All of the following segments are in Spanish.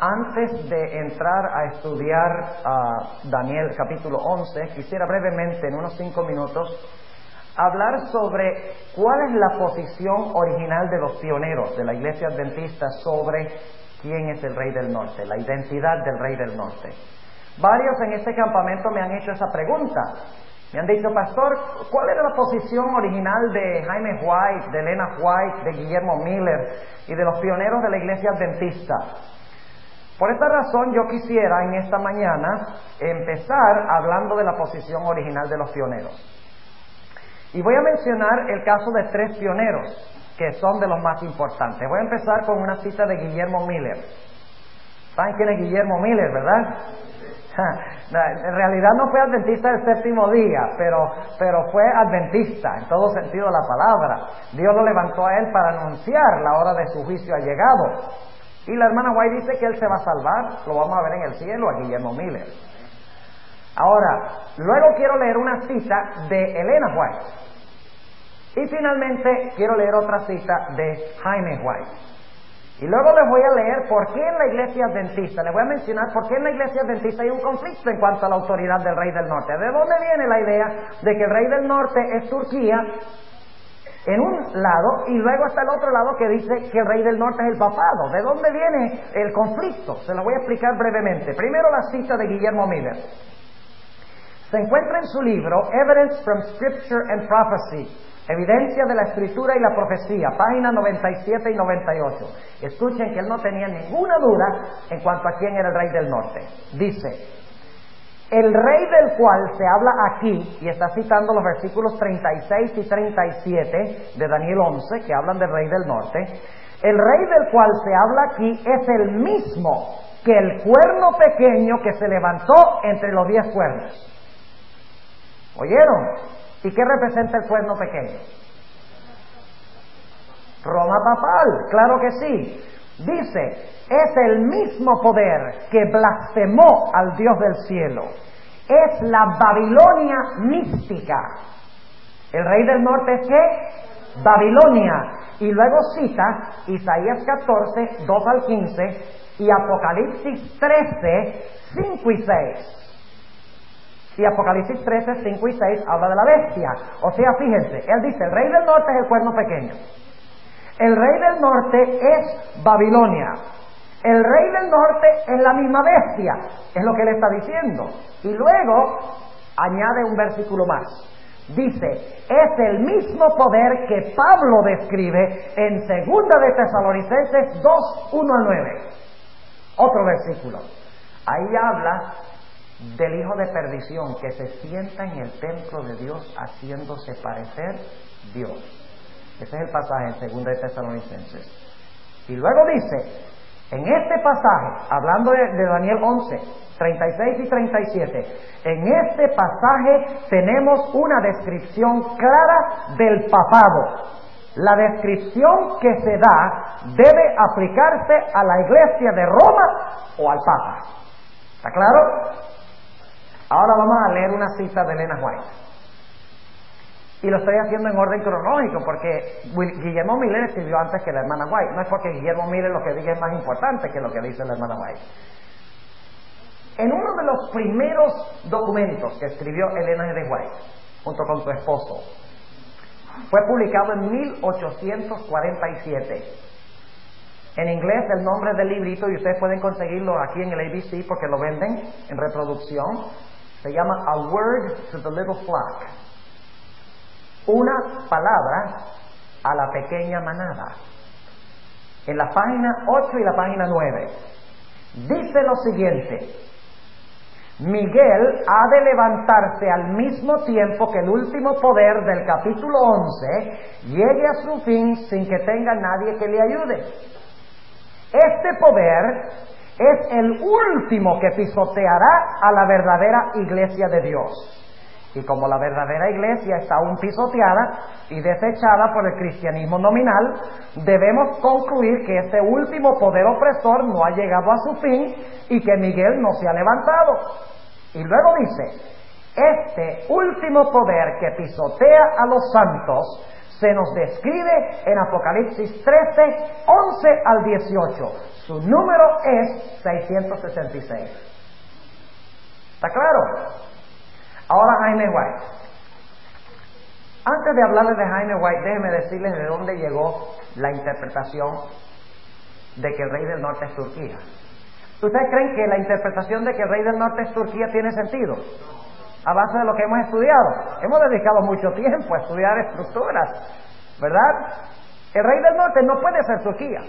Antes de entrar a estudiar Daniel capítulo 11, quisiera brevemente, en unos 5 minutos, hablar sobre cuál es la posición original de los pioneros de la Iglesia Adventista sobre quién es el Rey del Norte, la identidad del Rey del Norte. Varios en este campamento me han hecho esa pregunta. Me han dicho, pastor, ¿cuál era la posición original de Jaime White, de Elena White, de Guillermo Miller y de los pioneros de la Iglesia Adventista? Por esta razón yo quisiera en esta mañana empezar hablando de la posición original de los pioneros. Y voy a mencionar el caso de 3 pioneros que son de los más importantes. Voy a empezar con una cita de Guillermo Miller. ¿Saben quién es Guillermo Miller, verdad? En realidad no fue adventista del 7º día, pero fue adventista en todo sentido de la palabra. Dios lo levantó a él para anunciar la hora de su juicio ha llegado. Y la hermana White dice que él se va a salvar, lo vamos a ver en el cielo, a Guillermo Miller. Ahora, luego quiero leer una cita de Elena White. Y finalmente quiero leer otra cita de Jaime White. Y luego les voy a leer por qué en la Iglesia Adventista, les voy a mencionar por qué en la Iglesia Adventista hay un conflicto en cuanto a la autoridad del Rey del Norte. ¿De dónde viene la idea de que el Rey del Norte es Turquía en un lado, y luego está el otro lado que dice que el Rey del Norte es el papado? ¿De dónde viene el conflicto? Se lo voy a explicar brevemente. Primero la cita de Guillermo Miller. Se encuentra en su libro Evidence from Scripture and Prophecy, Evidencia de la Escritura y la Profecía, páginas 97 y 98. Escuchen que él no tenía ninguna duda en cuanto a quién era el Rey del Norte. Dice: el Rey del cual se habla aquí, y está citando los versículos 36 y 37 de Daniel 11, que hablan del Rey del Norte. El Rey del cual se habla aquí es el mismo que el cuerno pequeño que se levantó entre los 10 cuernos. ¿Oyeron? ¿Y qué representa el cuerno pequeño? Roma papal, claro que sí. Dice, es el mismo poder que blasfemó al Dios del cielo. Es la Babilonia mística. ¿El Rey del Norte es qué? Babilonia. Y luego cita Isaías 14, 2 al 15 y Apocalipsis 13, 5 y 6. Y Apocalipsis 13, 5 y 6 habla de la bestia. O sea, fíjense, él dice, el Rey del Norte es el cuerno pequeño. El Rey del Norte es Babilonia. El Rey del Norte es la misma bestia. Es lo que él está diciendo. Y luego añade un versículo más. Dice, es el mismo poder que Pablo describe en 2 de Tesalonicenses 2, 1 al 9. Otro versículo. Ahí habla del hijo de perdición que se sienta en el templo de Dios haciéndose parecer Dios. Ese es el pasaje en 2 de Tesalonicenses. Y luego dice, en este pasaje, hablando de Daniel 11, 36 y 37, en este pasaje tenemos una descripción clara del papado. La descripción que se da debe aplicarse a la iglesia de Roma o al Papa. ¿Está claro? Ahora vamos a leer una cita de Elena White. Y lo estoy haciendo en orden cronológico porque Guillermo Miller escribió antes que la hermana White. No es porque Guillermo Miller lo que diga es más importante que lo que dice la hermana White. En uno de los primeros documentos que escribió Elena de White, junto con su esposo, fue publicado en 1847. En inglés el nombre del librito, y ustedes pueden conseguirlo aquí en el ABC porque lo venden en reproducción, se llama A Word to the Little Flock. Una palabra a la pequeña manada. En la página 8 y la página 9 dice lo siguiente: Miguel ha de levantarse al mismo tiempo que el último poder del capítulo 11 llegue a su fin sin que tenga nadie que le ayude. Este poder es el último que pisoteará a la verdadera iglesia de Dios. Y como la verdadera iglesia está aún pisoteada y desechada por el cristianismo nominal, debemos concluir que este último poder opresor no ha llegado a su fin y que Miguel no se ha levantado. Y luego dice, este último poder que pisotea a los santos se nos describe en Apocalipsis 13, 11 al 18. Su número es 666. ¿Está claro? Ahora Jaime White. Antes de hablarles de Jaime White, déjenme decirles de dónde llegó la interpretación de que el rey del norte es Turquía. ¿Ustedes creen que la interpretación de que el rey del norte es Turquía tiene sentido? A base de lo que hemos estudiado. Hemos dedicado mucho tiempo a estudiar estructuras, ¿verdad? El rey del norte no puede ser Turquía.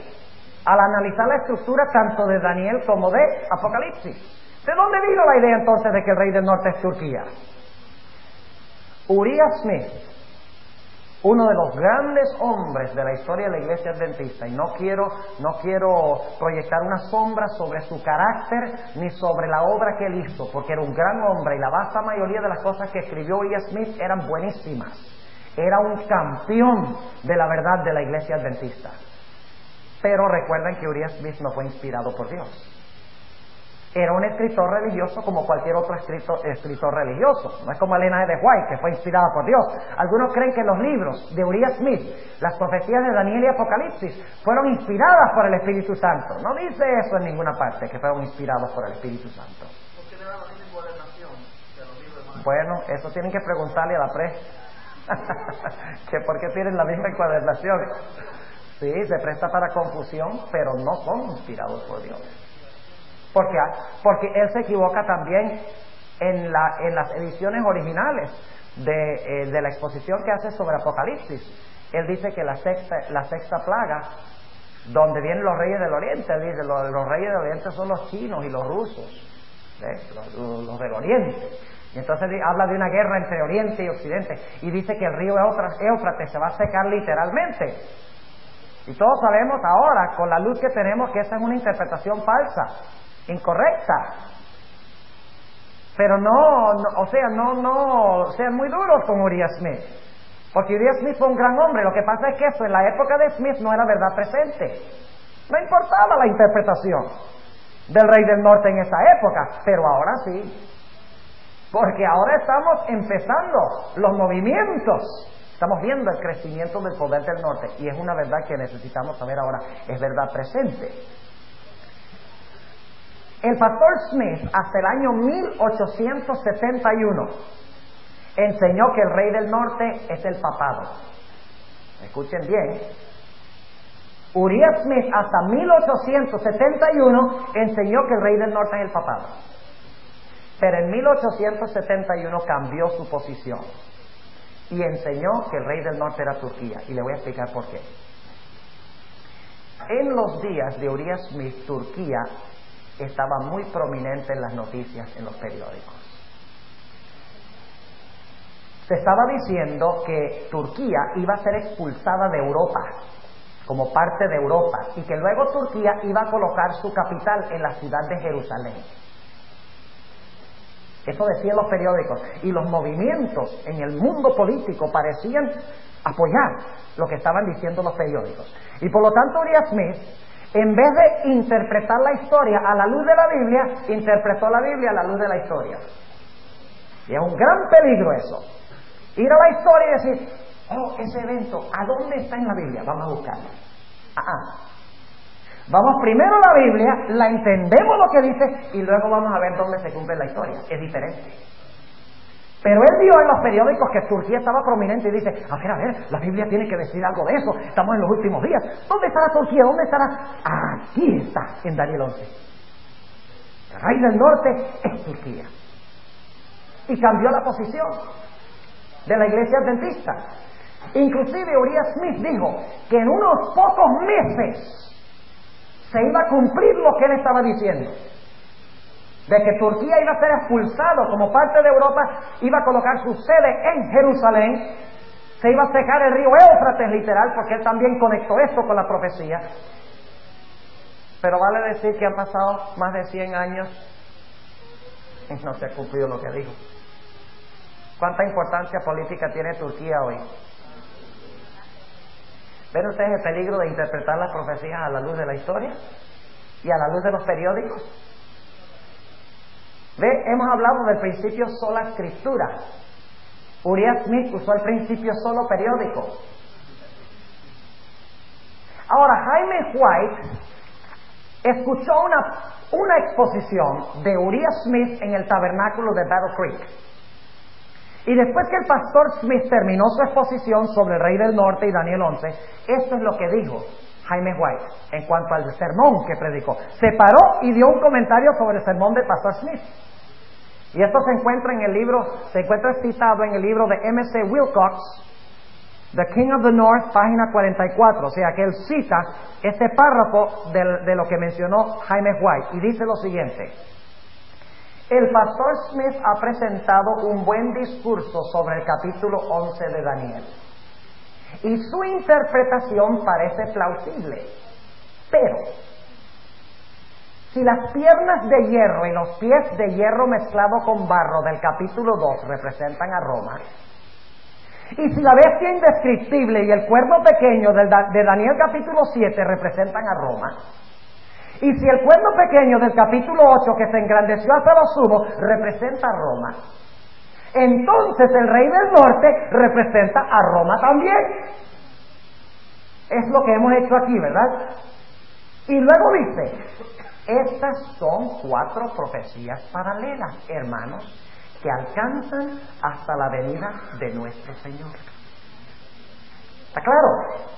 Al analizar la estructura tanto de Daniel como de Apocalipsis. ¿De dónde vino la idea entonces de que el rey del norte es Turquía? Uriah Smith, uno de los grandes hombres de la historia de la iglesia adventista, y no quiero proyectar una sombra sobre su carácter ni sobre la obra que él hizo, porque era un gran hombre y la vasta mayoría de las cosas que escribió Uriah Smith eran buenísimas. Era un campeón de la verdad de la iglesia adventista. Pero recuerden que Uriah Smith no fue inspirado por Dios. Era un escritor religioso como cualquier otro escritor religioso. No es como Elena de White, que fue inspirada por Dios. Algunos creen que los libros de Uriah Smith, las profecías de Daniel y Apocalipsis, fueron inspiradas por el Espíritu Santo. No dice eso en ninguna parte, que fueron inspirados por el Espíritu Santo. ¿Por qué le da la misma encuadernación que los libros de Manuel? Bueno, eso tienen que preguntarle a la que por qué tienen la misma encuadernación. Sí, se presta para confusión, pero no son inspirados por Dios. Porque él se equivoca también en las ediciones originales de la exposición que hace sobre Apocalipsis. Él dice que la sexta plaga, donde vienen los reyes del Oriente, él dice los reyes del Oriente son los chinos y los rusos, los del Oriente. Y entonces habla de una guerra entre Oriente y Occidente y dice que el río Éufrates se va a secar literalmente. Y todos sabemos ahora, con la luz que tenemos, que esa es una interpretación falsa, incorrecta. Pero no sean muy duros con Uriah Smith, porque Uriah Smith fue un gran hombre. Lo que pasa es que eso en la época de Smith no era verdad presente. No importaba la interpretación del rey del norte en esa época, pero ahora sí, porque ahora estamos empezando los movimientos. Estamos viendo el crecimiento del poder del norte y es una verdad que necesitamos saber ahora. Es verdad presente. El pastor Smith, hasta el año 1871, enseñó que el rey del norte es el papado. Escuchen bien. Uriah Smith, hasta 1871, enseñó que el rey del norte es el papado. Pero en 1871 cambió su posición y enseñó que el rey del norte era Turquía. Y le voy a explicar por qué. En los días de Uriah Smith, Turquía estaba muy prominente en las noticias, en los periódicos. Se estaba diciendo que Turquía iba a ser expulsada de Europa, como parte de Europa, y que luego Turquía iba a colocar su capital en la ciudad de Jerusalén. Eso decían los periódicos, y los movimientos en el mundo político parecían apoyar lo que estaban diciendo los periódicos. Y por lo tanto Uriah Smith, en vez de interpretar la historia a la luz de la Biblia, interpretó la Biblia a la luz de la historia. Y es un gran peligro eso. Ir a la historia y decir, oh, ese evento, ¿a dónde está en la Biblia? Vamos a buscarlo. Vamos primero a la Biblia, la entendemos lo que dice y luego vamos a ver dónde se cumple la historia. Es diferente. Pero él vio en los periódicos que Turquía estaba prominente y dice, a ver, la Biblia tiene que decir algo de eso, estamos en los últimos días. ¿Dónde estará Turquía? ¿Dónde estará? Aquí está, en Daniel 11. El rey del norte es Turquía. Y cambió la posición de la iglesia adventista. Inclusive Uriah Smith dijo que en unos pocos meses se iba a cumplir lo que él estaba diciendo, de que Turquía iba a ser expulsado como parte de Europa, iba a colocar su sede en Jerusalén, se iba a secar el río Éufrates literal, porque él también conectó esto con la profecía. Pero vale decir que han pasado más de 100 años y no se ha cumplido lo que dijo. ¿Cuánta importancia política tiene Turquía hoy? ¿Ven ustedes el peligro de interpretar las profecías a la luz de la historia y a la luz de los periódicos? Hemos hablado del principio sola escritura. Uriah Smith usó el principio solo periódico. Ahora, Jaime White escuchó una exposición de Uriah Smith en el tabernáculo de Battle Creek. Y después que el pastor Smith terminó su exposición sobre el rey del norte y Daniel 11, esto es lo que dijo Jaime White en cuanto al sermón que predicó. Se paró y dio un comentario sobre el sermón del pastor Smith. Y esto se encuentra citado en el libro de M.C. Wilcox, The King of the North, página 44. O sea que él cita este párrafo de lo que mencionó Jaime White. Y dice lo siguiente: el pastor Smith ha presentado un buen discurso sobre el capítulo 11 de Daniel. Y su interpretación parece plausible. Pero si las piernas de hierro y los pies de hierro mezclado con barro del capítulo 2 representan a Roma, y si la bestia indescriptible y el cuerno pequeño de Daniel capítulo 7 representan a Roma, y si el cuerno pequeño del capítulo 8 que se engrandeció hasta lo sumo representa a Roma, entonces el rey del norte representa a Roma también. Es lo que hemos hecho aquí, ¿verdad? Y luego dice, estas son 4 profecías paralelas, hermanos, que alcanzan hasta la venida de nuestro Señor. ¿Está claro?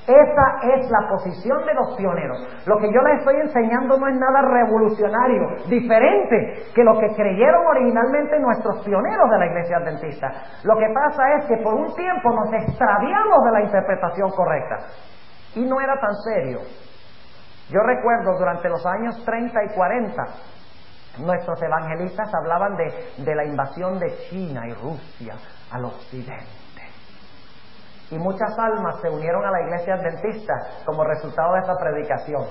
Esa es la posición de los pioneros. Lo que yo les estoy enseñando no es nada revolucionario, diferente que lo que creyeron originalmente nuestros pioneros de la Iglesia Adventista. Lo que pasa es que por un tiempo nos extraviamos de la interpretación correcta. Y no era tan serio. Yo recuerdo durante los años 30 y 40, nuestros evangelistas hablaban de la invasión de China y Rusia al occidente. Y muchas almas se unieron a la Iglesia Adventista como resultado de esa predicación.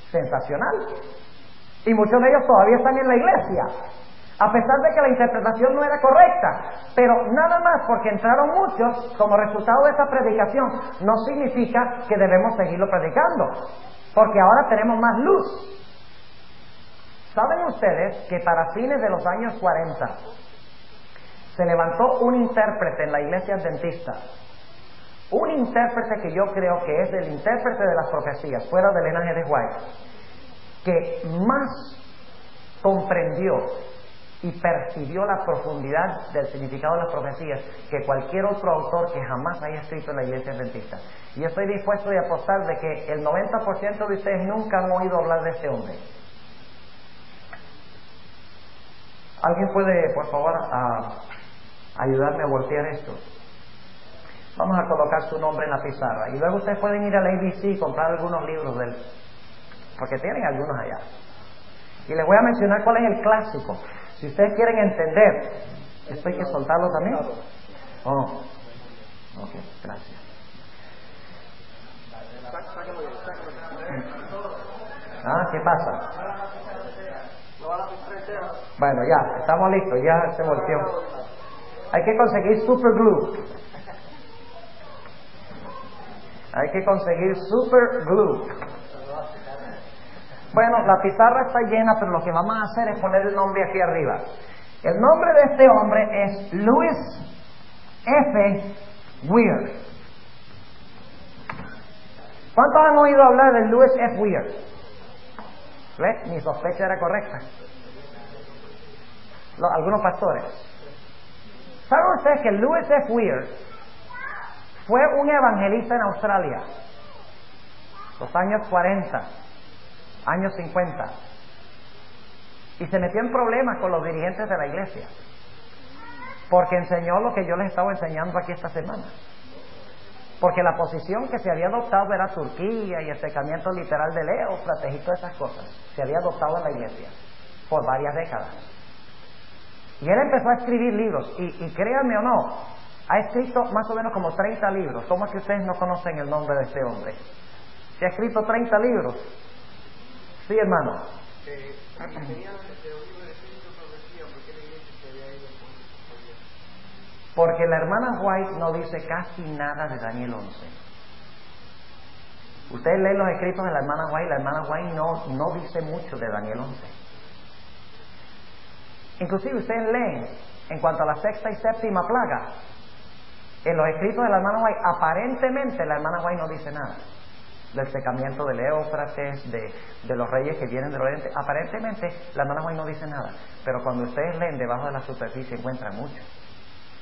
Sensacional. Y muchos de ellos todavía están en la iglesia, a pesar de que la interpretación no era correcta. Pero nada más porque entraron muchos como resultado de esa predicación, no significa que debemos seguirlo predicando, porque ahora tenemos más luz. ¿Saben ustedes que para fines de los años 40 se levantó un intérprete en la Iglesia Adventista? Un intérprete que yo creo que es el intérprete de las profecías, fuera del linaje de White, que más comprendió y percibió la profundidad del significado de las profecías que cualquier otro autor que jamás haya escrito en la Iglesia Adventista. Y yo estoy dispuesto a apostar de que el 90% de ustedes nunca han oído hablar de este hombre. ¿Alguien puede, por favor, ayudarme a voltear esto? Vamos a colocar su nombre en la pizarra. Y luego ustedes pueden ir al ABC y comprar algunos libros de él, porque tienen algunos allá. Y les voy a mencionar cuál es el clásico. Si ustedes quieren entender, ¿esto hay que soltarlo también? Oh, ok, gracias. ¿Qué pasa? Bueno, ya, estamos listos, ya se volteó. Hay que conseguir super glue. Hay que conseguir super glue. Bueno, la pizarra está llena, pero lo que vamos a hacer es poner el nombre aquí arriba. El nombre de este hombre es Louis F. Weir. ¿Cuántos han oído hablar de Louis F. Weir? ¿Ve? Mi sospecha era correcta. Algunos pastores. ¿Saben ustedes que Louis F. Weir fue un evangelista en Australia? Los años 40, años 50. Y se metió en problemas con los dirigentes de la iglesia, porque enseñó lo que yo les estaba enseñando aquí esta semana. Porque la posición que se había adoptado era Turquía y el secamiento literal de Éufrates y todas esas cosas. Se había adoptado en la iglesia por varias décadas. Y él empezó a escribir libros, y créanme o no, ha escrito más o menos como 30 libros. ¿Cómo es que ustedes no conocen el nombre de este hombre? Se ha escrito 30 libros. Sí, hermano. Porque la hermana White no dice casi nada de Daniel 11. Ustedes leen los escritos de la hermana White no dice mucho de Daniel 11. Inclusive ustedes leen en cuanto a la sexta y séptima plaga, en los escritos de la hermana White, aparentemente la hermana White no dice nada. del secamiento del Éufrates, de los reyes que vienen del oriente. Aparentemente la hermana White no dice nada, pero cuando ustedes leen debajo de la superficie encuentran mucho.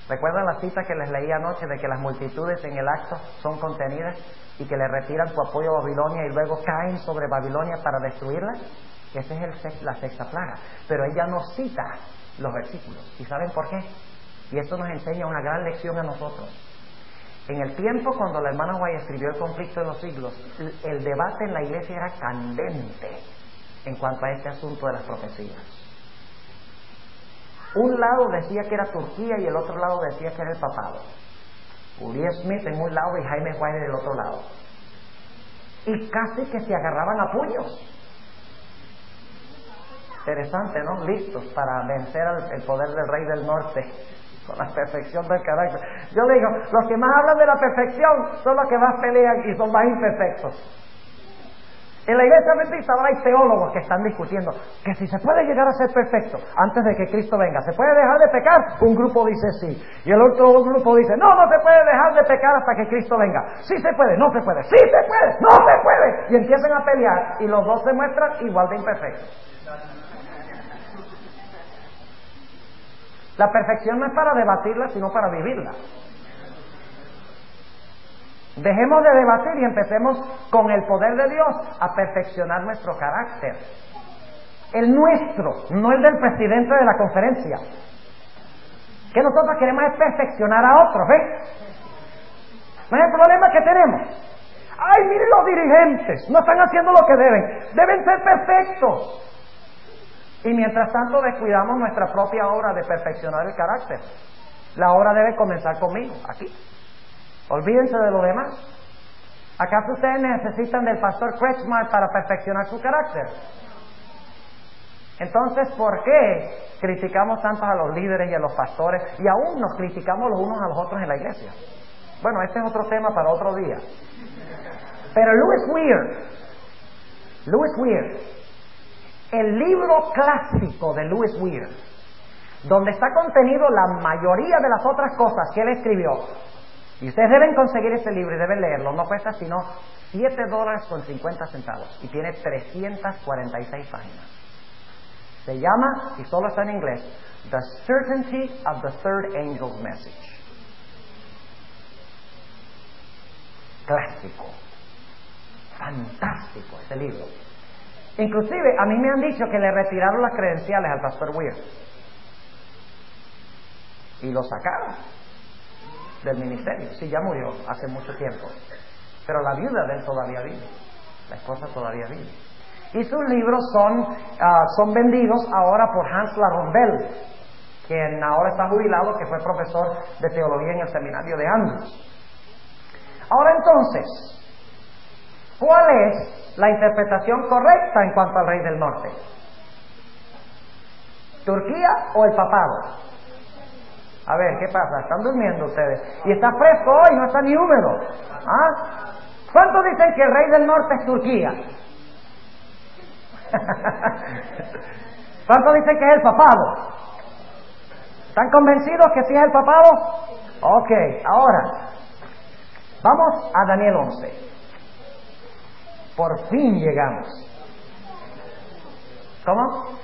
¿Recuerdan la cita que les leí anoche de que las multitudes en el acto son contenidas y que le retiran su apoyo a Babilonia y luego caen sobre Babilonia para destruirla? Esa es la sexta plaga. Pero ella no cita los versículos. ¿Y saben por qué? Y esto nos enseña una gran lección a nosotros. En el tiempo cuando la hermana White escribió El conflicto de los siglos, el debate en la iglesia era candente en cuanto a este asunto de las profecías. Un lado decía que era Turquía y el otro lado decía que era el papado. Uriah Smith en un lado y Jaime White en el otro lado. Y casi que se agarraban a puños. Interesante, ¿no? Listos para vencer el poder del rey del norte con la perfección del carácter. Yo le digo, los que más hablan de la perfección son los que más pelean y son más imperfectos. En la iglesia adventista ahora hay teólogos que están discutiendo que si se puede llegar a ser perfecto antes de que Cristo venga, ¿se puede dejar de pecar? Un grupo dice sí, y el otro grupo dice no se puede dejar de pecar hasta que Cristo venga. Sí se puede, no se puede, sí se puede, no se puede. Y empiezan a pelear y los dos se muestran igual de imperfectos. La perfección no es para debatirla, sino para vivirla. Dejemos de debatir y empecemos con el poder de Dios a perfeccionar nuestro carácter. El nuestro, no el del presidente de la conferencia. Que nosotros queremos es perfeccionar a otros, ¿ves? No es el problema que tenemos. Ay, miren los dirigentes, no están haciendo lo que deben ser perfectos. Y mientras tanto descuidamos nuestra propia obra de perfeccionar el carácter. La obra debe comenzar conmigo, aquí. Olvídense de lo demás. ¿Acaso ustedes necesitan del pastor Kretschmar para perfeccionar su carácter? Entonces, ¿por qué criticamos tanto a los líderes y a los pastores y aún nos criticamos los unos a los otros en la iglesia? Bueno, este es otro tema para otro día. Pero Louis Weir, el libro clásico de Louis Weir, donde está contenido la mayoría de las otras cosas que él escribió, y ustedes deben conseguir ese libro y deben leerlo, no cuesta sino $7.50 y tiene 346 páginas. Se llama, y solo está en inglés, The Certainty of the Third Angel's Message. Clásico, fantástico ese libro. Inclusive a mí me han dicho que le retiraron las credenciales al pastor Weir y lo sacaron del ministerio. Sí, ya murió hace mucho tiempo, pero la viuda de él todavía vive, la esposa todavía vive, y sus libros son vendidos ahora por Hans Larombel, quien ahora está jubilado, que fue profesor de teología en el seminario de Andrews. Ahora entonces, ¿cuál es la interpretación correcta en cuanto al rey del norte? ¿Turquía o el papado? A ver, ¿qué pasa? ¿Están durmiendo ustedes? Y está fresco hoy, no está ni húmedo. ¿Ah? ¿Cuántos dicen que el rey del norte es Turquía? ¿Cuántos dicen que es el papado? ¿Están convencidos que sí es el papado? Ok, ahora vamos a Daniel 11. Por fin llegamos. ¿Cómo?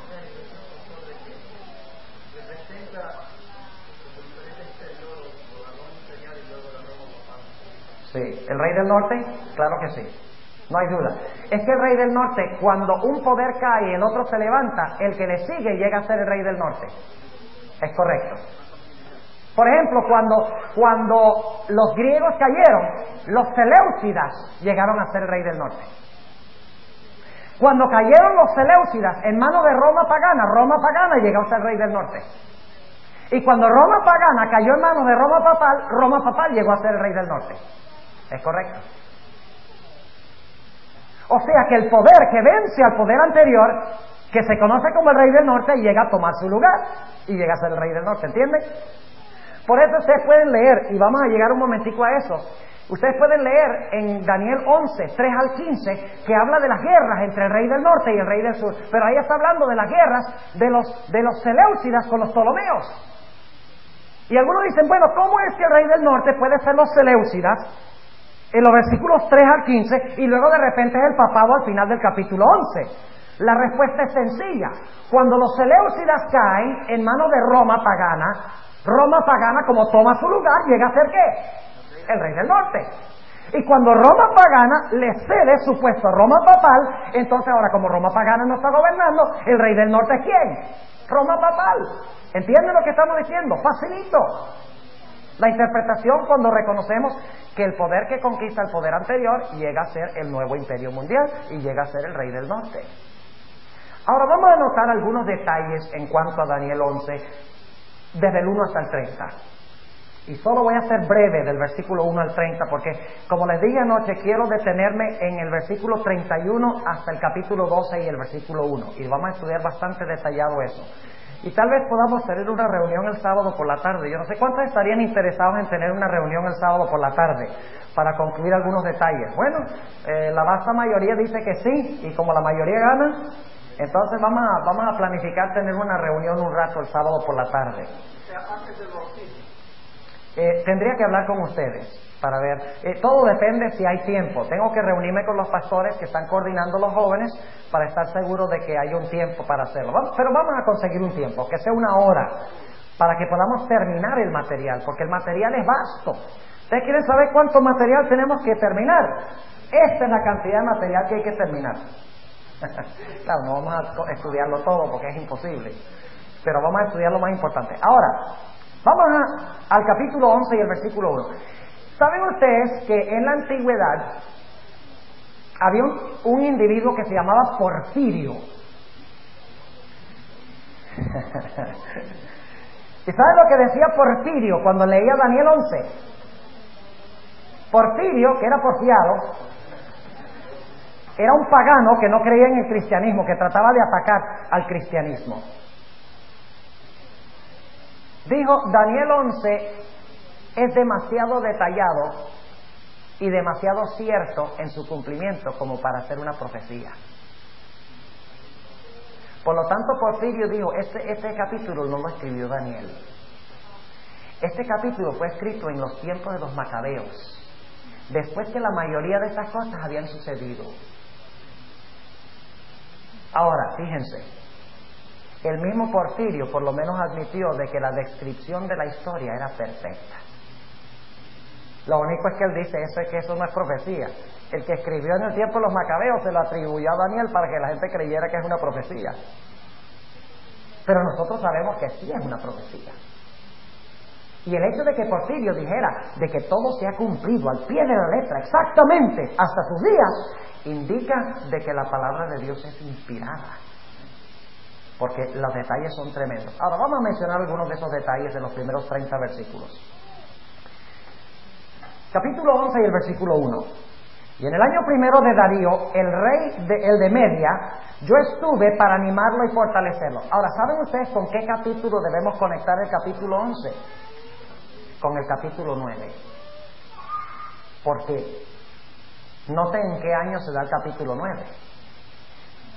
Sí, el rey del norte, claro que sí, no hay duda. Es que el rey del norte, cuando un poder cae y el otro se levanta, el que le sigue llega a ser el rey del norte. Es correcto. Por ejemplo, cuando los griegos cayeron, los seleucidas llegaron a ser el rey del norte. Cuando cayeron los seleucidas en manos de Roma pagana llegó a ser el rey del norte. Y cuando Roma pagana cayó en manos de Roma papal llegó a ser el rey del norte. ¿Es correcto? O sea que el poder que vence al poder anterior, que se conoce como el rey del norte, llega a tomar su lugar y llega a ser el rey del norte, ¿entienden? Por eso ustedes pueden leer, y vamos a llegar un momentico a eso, ustedes pueden leer en Daniel 11, 3 al 15, que habla de las guerras entre el rey del norte y el rey del sur, pero ahí está hablando de las guerras de los seleucidas con los ptolomeos. Y algunos dicen, bueno, ¿cómo es que el rey del norte puede ser los seleucidas en los versículos 3 al 15, y luego de repente es el papado al final del capítulo 11. La respuesta es sencilla. Cuando los seleucidas caen en manos de Roma pagana, como toma su lugar, llega a ser ¿qué? El rey del norte. Y cuando Roma pagana le cede su puesto a Roma papal, entonces ahora como Roma pagana no está gobernando, el rey del norte es ¿quién? Roma papal. ¿Entienden lo que estamos diciendo? Facilito. La interpretación cuando reconocemos que el poder que conquista el poder anterior llega a ser el nuevo imperio mundial y llega a ser el rey del norte. Ahora vamos a notar algunos detalles en cuanto a Daniel 11, desde el 1 hasta el 30. Y solo voy a ser breve del versículo 1 al 30, porque como les dije anoche, quiero detenerme en el versículo 31 hasta el capítulo 12 y el versículo 1. Y vamos a estudiar bastante detallado eso. Y tal vez podamos tener una reunión el sábado por la tarde. Yo no sé cuántos estarían interesados en tener una reunión el sábado por la tarde para concluir algunos detalles. Bueno, la vasta mayoría dice que sí, y como la mayoría gana, entonces vamos a planificar tener una reunión un rato el sábado por la tarde. Tendría que hablar con ustedes para ver. Todo depende si hay tiempo. Tengo que reunirme con los pastores que están coordinando los jóvenes para estar seguro de que hay un tiempo para hacerlo. Pero vamos a conseguir un tiempo, que sea una hora, para que podamos terminar el material, porque el material es vasto. ¿Ustedes quieren saber cuánto material tenemos que terminar? Esta es la cantidad de material que hay que terminar. Claro, no vamos a estudiarlo todo porque es imposible, pero vamos a estudiar lo más importante. Ahora, vamos al capítulo 11 y el versículo 1. ¿Saben ustedes que en la antigüedad había un individuo que se llamaba Porfirio? ¿Y saben lo que decía Porfirio cuando leía Daniel 11? Porfirio, que era porfiado, era un pagano que no creía en el cristianismo, que trataba de atacar al cristianismo. Dijo, Daniel 11 es demasiado detallado y demasiado cierto en su cumplimiento como para ser una profecía. Por lo tanto, Porfirio dijo, este capítulo no lo escribió Daniel. Este capítulo fue escrito en los tiempos de los macabeos, después que la mayoría de esas cosas habían sucedido. Ahora, fíjense, el mismo Porfirio por lo menos admitió de que la descripción de la historia era perfecta. Lo único es que él dice que eso no es profecía. El que escribió en el tiempo de los macabeos se lo atribuyó a Daniel para que la gente creyera que es una profecía. Pero nosotros sabemos que sí es una profecía. Y el hecho de que Porfirio dijera de que todo se ha cumplido al pie de la letra, exactamente, hasta sus días, indica de que la palabra de Dios es inspirada. Porque los detalles son tremendos. Ahora vamos a mencionar algunos de esos detalles en los primeros 30 versículos. Capítulo 11 y el versículo 1. Y en el año primero de Darío, el rey de Media, yo estuve para animarlo y fortalecerlo. Ahora, ¿saben ustedes con qué capítulo debemos conectar el capítulo 11? Con el capítulo 9. Porque noten en qué año se da el capítulo 9.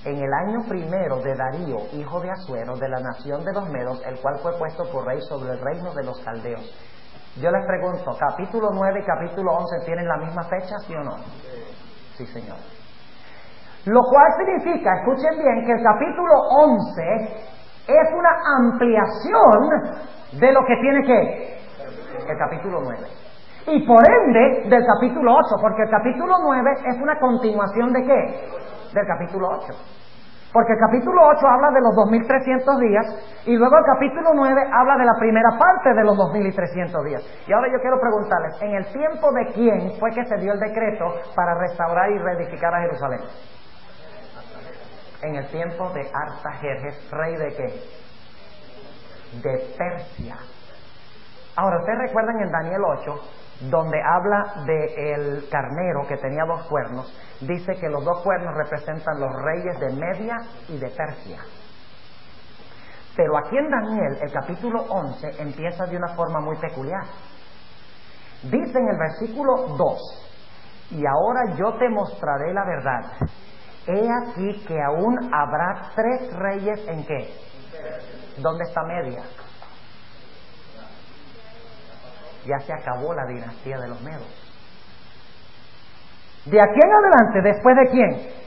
En el año primero de Darío, hijo de Asuero, de la nación de los Medos, el cual fue puesto por rey sobre el reino de los caldeos. Yo les pregunto, ¿capítulo 9 y capítulo 11 tienen la misma fecha, sí o no? Sí, señor. Lo cual significa, escuchen bien, que el capítulo 11 es una ampliación de lo que tiene el capítulo 9. Y por ende, del capítulo 8, porque el capítulo 9 es una continuación ¿de qué? Del capítulo 8. Porque el capítulo 8 habla de los 2300 días y luego el capítulo 9 habla de la primera parte de los 2300 días. Y ahora yo quiero preguntarles, ¿en el tiempo de quién fue que se dio el decreto para restaurar y reedificar a Jerusalén? En el tiempo de Artajerjes, rey de ¿qué? De Persia. Ahora, ¿ustedes recuerdan en Daniel 8, donde habla del carnero que tenía 2 cuernos? Dice que los 2 cuernos representan los reyes de Media y de Persia. Pero aquí en Daniel, el capítulo 11, empieza de una forma muy peculiar. Dice en el versículo 2, y ahora yo te mostraré la verdad. He aquí que aún habrá 3 reyes ¿en qué? ¿Dónde está Media? Ya se acabó la dinastía de los Medos. De aquí en adelante, ¿después de quién?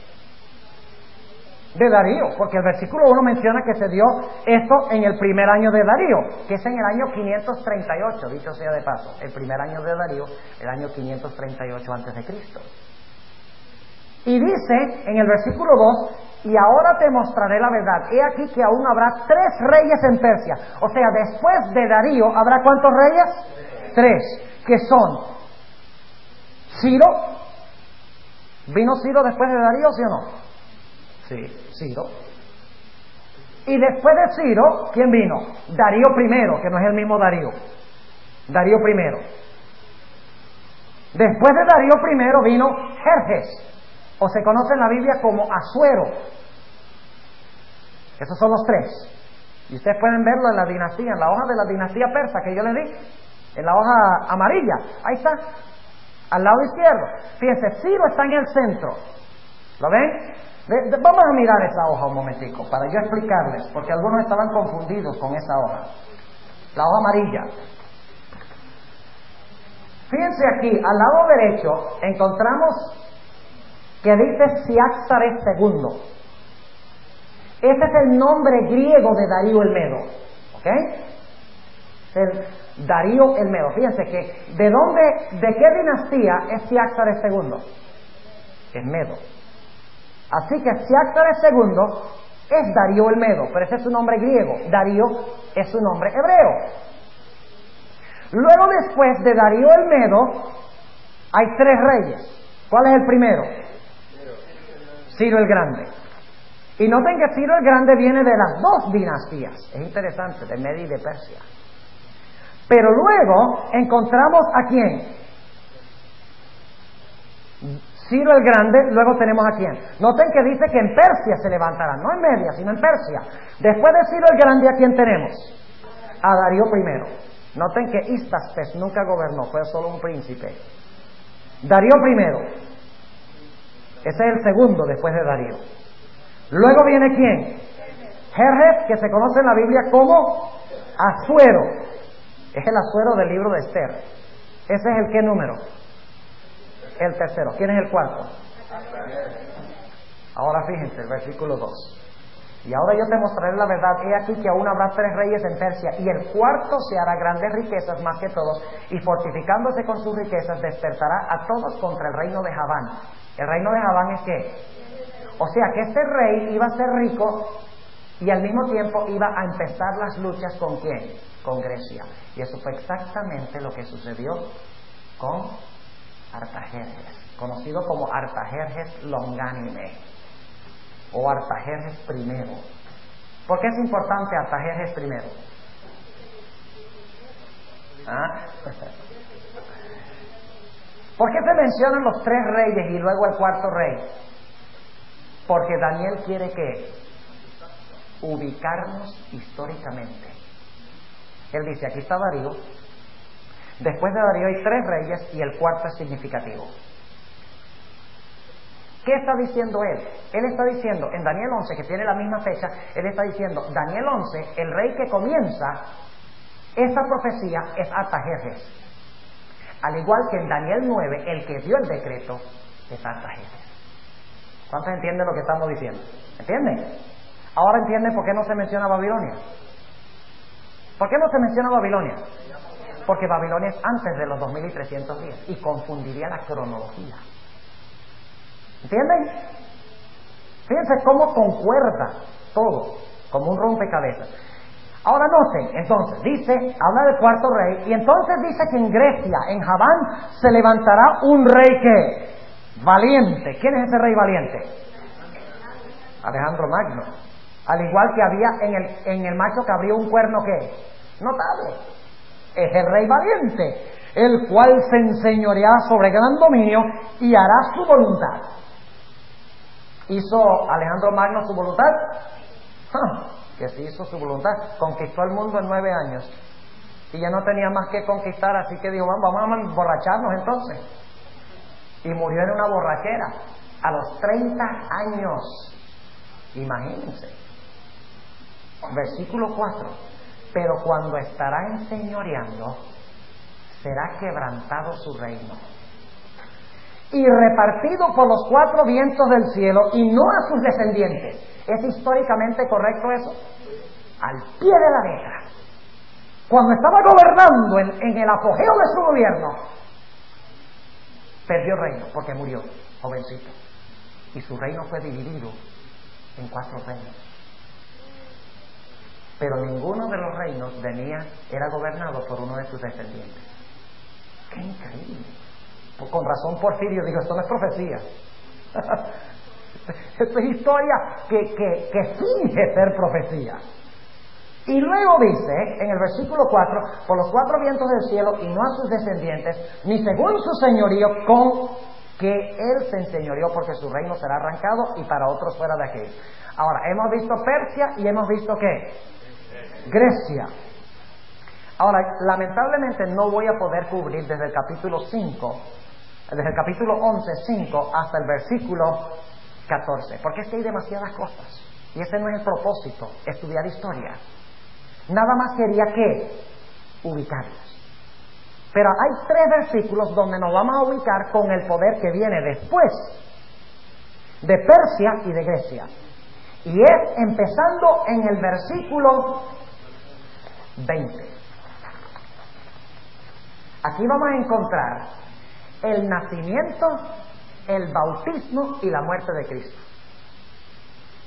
De Darío, porque el versículo 1 menciona que se dio esto en el primer año de Darío, que es en el año 538, dicho sea de paso. El primer año de Darío, el año 538 antes de Cristo. Y dice en el versículo 2, y ahora te mostraré la verdad. He aquí que aún habrá 3 reyes en Persia. O sea, después de Darío, ¿habrá cuántos reyes? 3, que son Ciro. ¿Vino Ciro después de Darío, sí o no? Sí, Ciro. Y después de Ciro, ¿quién vino? Darío I, que no es el mismo Darío. Darío I. Después de Darío I vino Jerjes, o se conoce en la Biblia como Asuero. Esos son los 3. Y ustedes pueden verlo en la dinastía, en la hoja de la dinastía persa que yo les di, en la hoja amarilla. Ahí está, al lado izquierdo. Fíjense, Ciro está en el centro. ¿Lo ven? Vamos a mirar esa hoja un momentico para yo explicarles, porque algunos estaban confundidos con esa hoja. La hoja amarilla. Fíjense aquí, al lado derecho encontramos que dice Ciáxares II. Este es el nombre griego de Darío el Medo. ¿Ok? El Darío el Medo. Fíjense que ¿de qué dinastía es Ciáxares II? Es Medo. Así que Ciáxares II es Darío el Medo, pero ese es su nombre griego. Darío es su nombre hebreo. Luego, después de Darío el Medo, hay 3 reyes. ¿Cuál es el primero? Ciro el Grande. Y noten que Ciro el Grande viene de las 2 dinastías. Es interesante, de Media y de Persia. Pero luego encontramos ¿a quién? Ciro el Grande, luego tenemos a quién. Noten que dice que en Persia se levantará, no en Media, sino en Persia. Después de Ciro el Grande, ¿a quién tenemos? A Darío I. Noten que Istáspes nunca gobernó, fue solo un príncipe. Darío I. Ese es el segundo después de Darío. Luego viene ¿quién? Jerjes, que se conoce en la Biblia como Asuero. Es el Asuero del libro de Esther. ¿Ese es el qué número? El tercero. ¿Quién es el cuarto? Ahora fíjense, el versículo 2. Y ahora yo te mostraré la verdad. He aquí que aún habrá 3 reyes en Persia, y el cuarto se hará grandes riquezas más que todos, y fortificándose con sus riquezas despertará a todos contra el reino de Javán. ¿El reino de Javán es qué? O sea que este rey iba a ser rico y al mismo tiempo iba a empezar las luchas ¿con quién? Con Grecia. Y eso fue exactamente lo que sucedió con Artajerjes, conocido como Artajerjes Longánime o Artajerjes I. ¿Por qué es importante Artajerjes I? ¿Por qué se mencionan los 3 reyes y luego el cuarto rey? Porque Daniel quiere que ubicarnos históricamente. Él dice, aquí está Darío. Después de Darío hay 3 reyes y el cuarto es significativo. ¿Qué está diciendo él? Él está diciendo, en Daniel 11, que tiene la misma fecha, él está diciendo, Daniel 11, el rey que comienza esa profecía es Artajerjes. Al igual que en Daniel 9, el que dio el decreto es Artajerjes. ¿Cuántos entienden lo que estamos diciendo? ¿Entienden? Ahora entienden por qué no se menciona Babilonia. ¿Por qué no se menciona Babilonia? Porque Babilonia es antes de los 2300 días y confundiría la cronología. ¿Entienden? Fíjense cómo concuerda todo, como un rompecabezas. Ahora noten, entonces, dice, habla del cuarto rey, y entonces dice que en Grecia, en Javán, se levantará un rey que valiente. ¿Quién es ese rey valiente? Alejandro Magno. Al igual que había en el macho que abrió un cuerno que notable. Es el rey valiente, el cual se enseñoreará sobre gran dominio y hará su voluntad. ¿Hizo Alejandro Magno su voluntad? Que sí hizo su voluntad. Conquistó el mundo en 9 años y ya no tenía más que conquistar, así que dijo, vamos a emborracharnos entonces. Y murió en una borrachera a los 30 años. Imagínense. Versículo 4. Pero cuando estará enseñoreando, será quebrantado su reino. y repartido por los 4 vientos del cielo y no a sus descendientes. ¿Es históricamente correcto eso? Al pie de la letra. Cuando estaba gobernando en el apogeo de su gobierno, perdió el reino porque murió jovencito. Y su reino fue dividido en 4 reinos. Pero ninguno de los reinos era gobernado por uno de sus descendientes. ¡Qué increíble! Con razón Porfirio dijo, esto no es profecía. Esto es historia que finge ser profecía. Y luego dice, en el versículo 4, por los 4 vientos del cielo y no a sus descendientes, ni según su señorío, con que él se enseñoreó, porque su reino será arrancado y para otros fuera de aquí. Ahora, hemos visto Persia y hemos visto ¿qué? Grecia. Ahora, lamentablemente no voy a poder cubrir desde el capítulo 5, desde el capítulo 11, 5, hasta el versículo 14, porque es que hay demasiadas cosas. Y ese no es el propósito, estudiar historia. Nada más quería que ubicarlos. Pero hay 3 versículos donde nos vamos a ubicar con el poder que viene después de Persia y de Grecia. Y es empezando en el versículo 20. Aquí vamos a encontrar el nacimiento, el bautismo y la muerte de Cristo.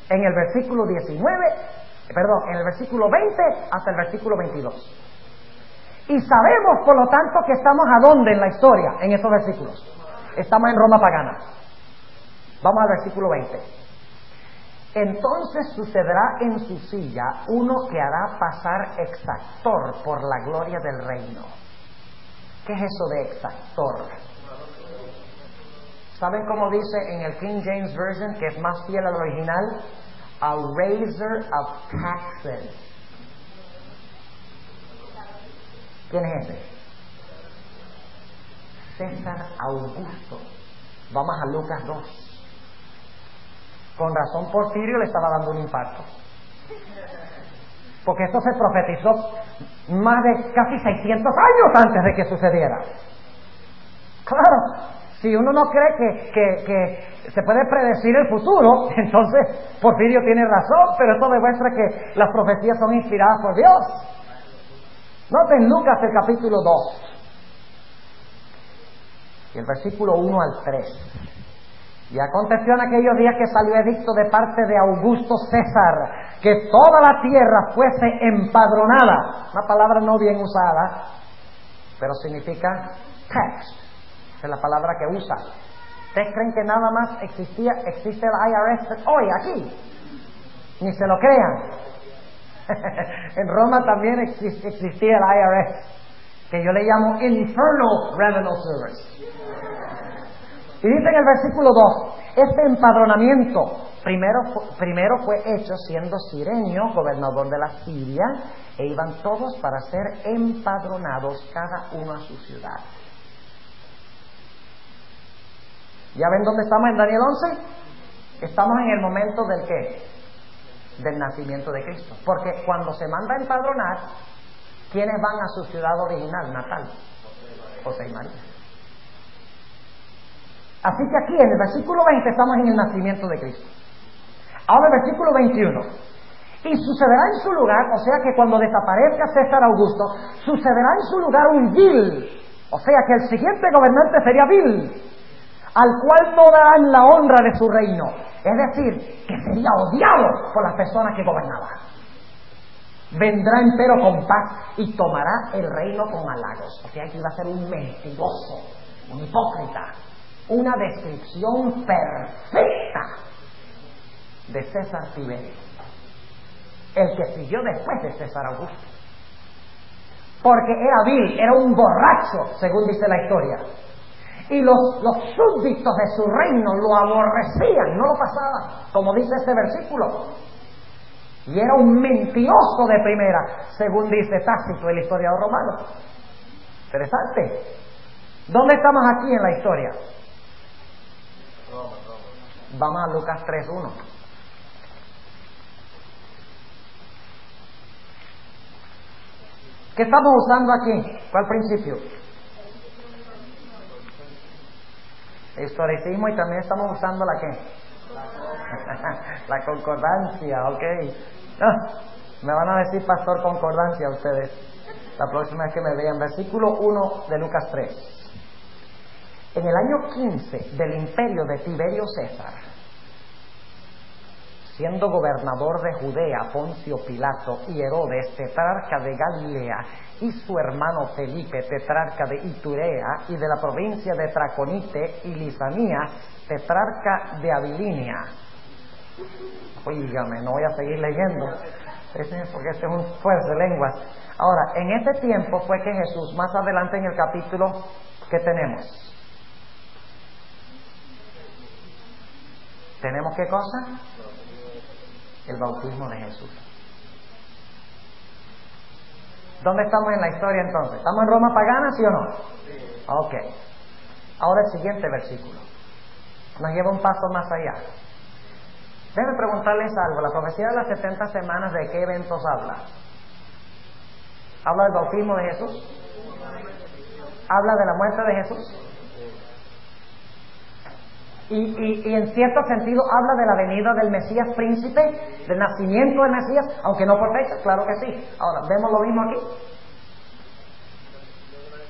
En el versículo en el versículo 20 hasta el versículo 22. Y sabemos, por lo tanto, que estamos ¿a dónde en la historia? En esos versículos. Estamos en Roma pagana. Vamos al versículo 20. Entonces sucederá en su silla uno que hará pasar exactor por la gloria del reino. ¿Qué es eso de exactor? ¿Saben cómo dice en el King James Version, que es más fiel al original? A raiser of taxes. ¿Quién es ese? César Augusto. Vamos a Lucas 2. Con razón Porfirio le estaba dando un infarto. Porque esto se profetizó más de casi 600 años antes de que sucediera. Claro, si uno no cree que se puede predecir el futuro, entonces Porfirio tiene razón, pero esto demuestra que las profecías son inspiradas por Dios. Noten Lucas el capítulo 2 y el versículo 1 al 3. Y aconteció en aquellos días que salió edicto de parte de Augusto César, que toda la tierra fuese empadronada. Una palabra no bien usada, pero significa tax. Es la palabra que usa. ¿Ustedes creen que nada más existe el IRS hoy aquí? Ni se lo crean. En Roma también existía el IRS, que yo le llamo Infernal Revenue Service. Y dice en el versículo 2, este empadronamiento primero fue hecho siendo Cirenio gobernador de la Siria, e iban todos para ser empadronados cada uno a su ciudad. ¿Ya ven dónde estamos en Daniel 11? Estamos en el momento del ¿qué? Del nacimiento de Cristo. Porque cuando se manda a empadronar, ¿quiénes van a su ciudad original, natal? José y María. Así que aquí en el versículo 20 estamos en el nacimiento de Cristo. Ahora el versículo 21. Y sucederá en su lugar, o sea que cuando desaparezca César Augusto, sucederá en su lugar un vil, o sea que el siguiente gobernante sería vil, al cual no darán la honra de su reino. Es decir, que sería odiado por las personas que gobernaban. Vendrá empero con paz y tomará el reino con halagos. O sea que iba a ser un mentiroso, un hipócrita. Una descripción perfecta de César Tiberio, el que siguió después de César Augusto. Porque era vil, era un borracho, según dice la historia. Y los súbditos de su reino lo aborrecían, no lo pasaban, como dice este versículo. Y era un mentiroso de primera, según dice Tácito, el historiador romano. Interesante. ¿Dónde estamos aquí en la historia? Vamos a Lucas 3:1. ¿Qué estamos usando aquí? ¿Cuál principio? historicismo y también estamos usando la ¿qué? La concordancia, ok. Me van a decir pastor concordancia ustedes la próxima vez que me vean. Versículo 1 de Lucas 3. En el año 15 del imperio de Tiberio César, siendo gobernador de Judea Poncio Pilato y Herodes, tetrarca de Galilea, y su hermano Felipe, tetrarca de Iturea y de la provincia de Traconite, y Lisanías, tetrarca de Abilinia. Oígame, no voy a seguir leyendo, porque este es un fuerte de lenguas. Ahora, en este tiempo fue que Jesús, más adelante en el capítulo que tenemos, ¿tenemos qué cosa? El bautismo de Jesús. ¿Dónde estamos en la historia entonces? ¿Estamos en Roma pagana, sí o no? Ok. Ahora el siguiente versículo nos lleva un paso más allá. Déjenme preguntarles algo. La profecía de las 70 semanas, ¿de qué eventos habla? ¿Habla del bautismo de Jesús? ¿Habla de la muerte de Jesús? Y en cierto sentido habla de la venida del Mesías príncipe, del nacimiento del Mesías, aunque no por fecha, claro que sí. Ahora, ¿vemos lo mismo aquí?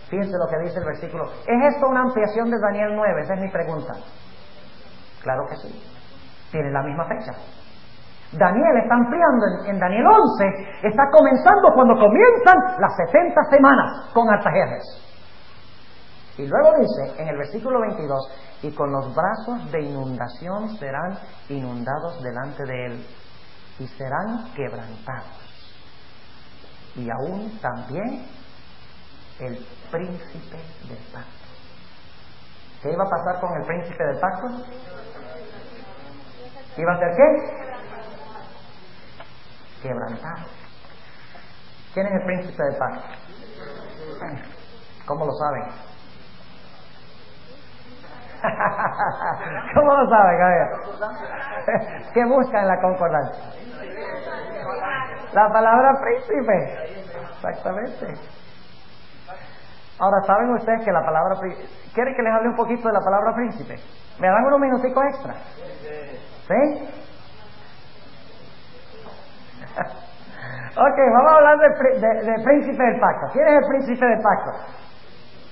Fíjense lo que dice el versículo. ¿Es esto una ampliación de Daniel 9? Esa es mi pregunta. Claro que sí. Tiene la misma fecha. Daniel está ampliando en Daniel 11, está comenzando cuando comienzan las 70 semanas con Artajerjes. Y luego dice en el versículo 22, y con los brazos de inundación serán inundados delante de él, y serán quebrantados. Y aún también el príncipe del pacto. ¿Qué iba a pasar con el príncipe del pacto? ¿Iba a ser qué? Quebrantado. ¿Quién es el príncipe del pacto? ¿Cómo lo saben? ¿Cómo lo saben? A ver. ¿Qué busca en la concordancia? La palabra príncipe. Exactamente. Ahora, ¿saben ustedes que la palabra príncipe... ¿Quieren que les hable un poquito de la palabra príncipe? ¿Me dan unos minuticos extra? ¿Sí? Ok, vamos a hablar de príncipe del pacto. ¿Quién es el príncipe del pacto?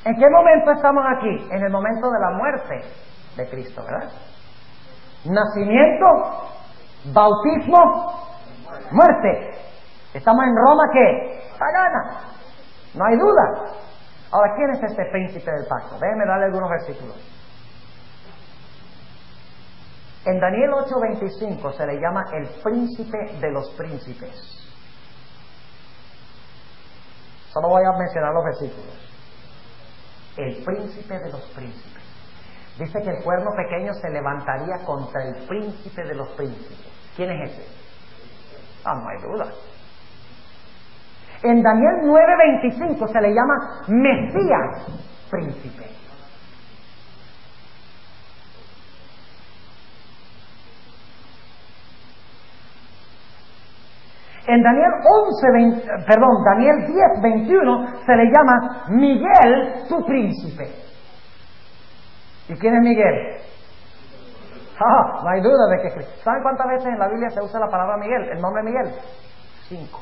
¿En qué momento estamos aquí? En el momento de la muerte de Cristo, ¿verdad? Nacimiento, bautismo, muerte. Estamos en Roma, ¿qué? Pagana. No hay duda. Ahora, ¿quién es este príncipe del pacto? Déjenme darle algunos versículos. En Daniel 8:25 se le llama el príncipe de los príncipes. Solo voy a mencionar los versículos. El príncipe de los príncipes. Dice que el cuerno pequeño se levantaría contra el príncipe de los príncipes. ¿Quién es ese? No hay duda. En Daniel 9:25 se le llama Mesías príncipe. En Daniel 10:21 se le llama Miguel tu príncipe. ¿Y quién es Miguel? No hay duda de que... ¿Saben cuántas veces en la Biblia se usa la palabra Miguel? El nombre Miguel. 5.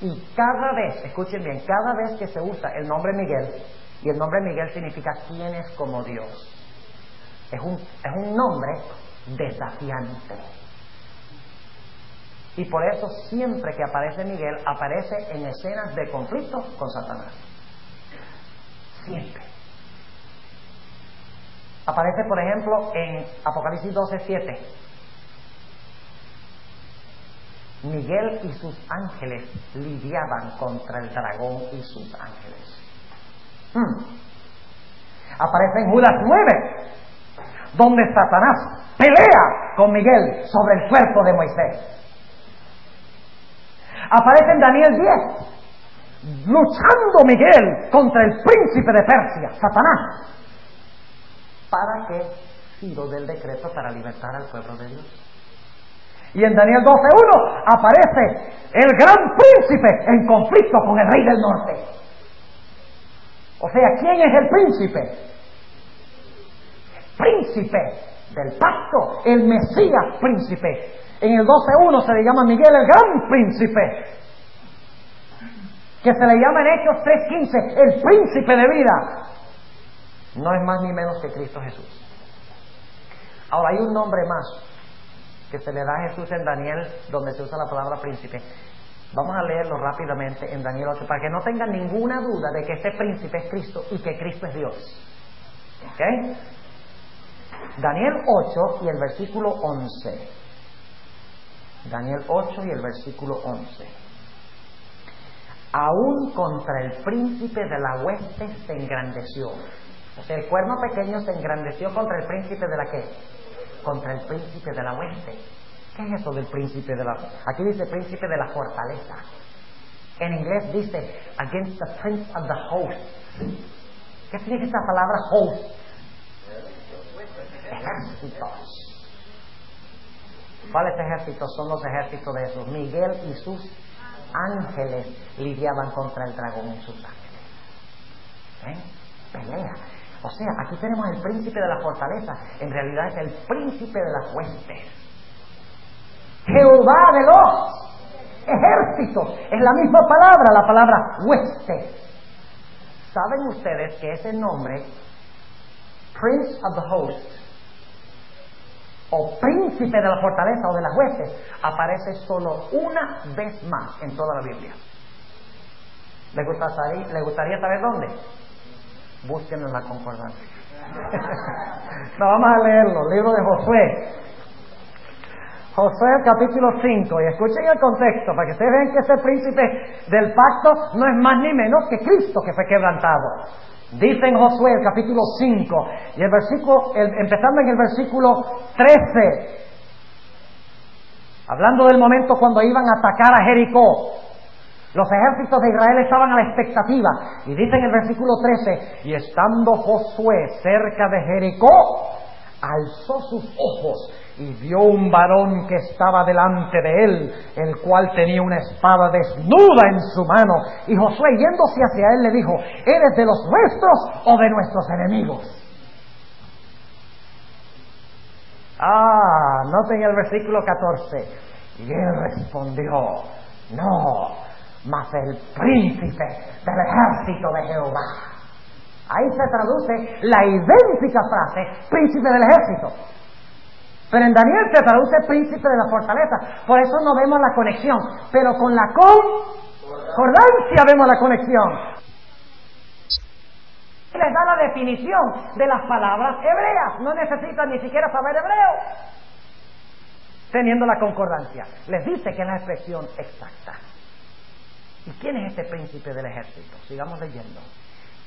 Y cada vez, escuchen bien, cada vez que se usa el nombre Miguel, y el nombre Miguel significa quién es como Dios, es un nombre desafiante. Y por eso siempre que aparece Miguel, aparece en escenas de conflicto con Satanás. Siempre. Aparece, por ejemplo, en Apocalipsis 12:7. Miguel y sus ángeles lidiaban contra el dragón y sus ángeles. Aparece en Judas 9, donde Satanás pelea con Miguel sobre el cuerpo de Moisés. Aparece en Daniel 10, luchando Miguel contra el príncipe de Persia, Satanás, para que Ciro dé el decreto para libertar al pueblo de Dios. Y en Daniel 12:1 aparece el gran príncipe en conflicto con el rey del norte. O sea, ¿quién es el príncipe? Príncipe del pacto, el Mesías príncipe. En el 12:1 se le llama Miguel el gran príncipe, que se le llama en Hechos 3:15 el príncipe de vida. No es más ni menos que Cristo Jesús. Ahora hay un nombre más que se le da a Jesús en Daniel, donde se usa la palabra príncipe. Vamos a leerlo rápidamente en Daniel 8, para que no tengan ninguna duda de que este príncipe es Cristo y que Cristo es Dios. ¿Ok? Daniel 8 y el versículo 11. Daniel 8 y el versículo 11. Aún contra el príncipe de la hueste se engrandeció. O sea, el cuerno pequeño se engrandeció contra el príncipe de la ¿qué? Contra el príncipe de la hueste. ¿Qué es eso del príncipe de la? Aquí dice príncipe de la fortaleza. En inglés dice against the prince of the host. ¿Qué significa esta palabra host? Ejércitos. ¿Cuáles ejércitos? Son los ejércitos de Jesús. Miguel y sus ángeles lidiaban contra el dragón y sus ángeles. Pelea. O sea, aquí tenemos el príncipe de la fortaleza. En realidad es el príncipe de las huestes. Jehová de los ejércitos. Es la misma palabra, la palabra hueste. ¿Saben ustedes que ese nombre, Prince of the Host, o príncipe de la fortaleza o de las huestes, aparece solo una vez más en toda la Biblia? ¿Le gustaría saber dónde? Búsquenlo en la concordancia. No, vamos a leerlo, libro de Josué. Josué capítulo 5, y escuchen el contexto para que ustedes vean que ese príncipe del pacto no es más ni menos que Cristo, que fue quebrantado. Dice en Josué el capítulo 5 y el versículo, empezando en el versículo 13, hablando del momento cuando iban a atacar a Jericó. Los ejércitos de Israel estaban a la expectativa, y dice en el versículo 13: y estando Josué cerca de Jericó, alzó sus ojos y vio un varón que estaba delante de él, el cual tenía una espada desnuda en su mano. Y Josué, yéndose hacia él, le dijo: ¿eres de los nuestros o de nuestros enemigos? Noten el versículo 14. Y él respondió: no, mas el príncipe del ejército de Jehová. Ahí se traduce la idéntica frase, príncipe del ejército. Pero en Daniel se traduce príncipe de la fortaleza. Por eso no vemos la conexión. Pero con la concordancia vemos la conexión. Les da la definición de las palabras hebreas. No necesitan ni siquiera saber hebreo, teniendo la concordancia. Les dice que es la expresión exacta. ¿Y quién es este príncipe del ejército? Sigamos leyendo.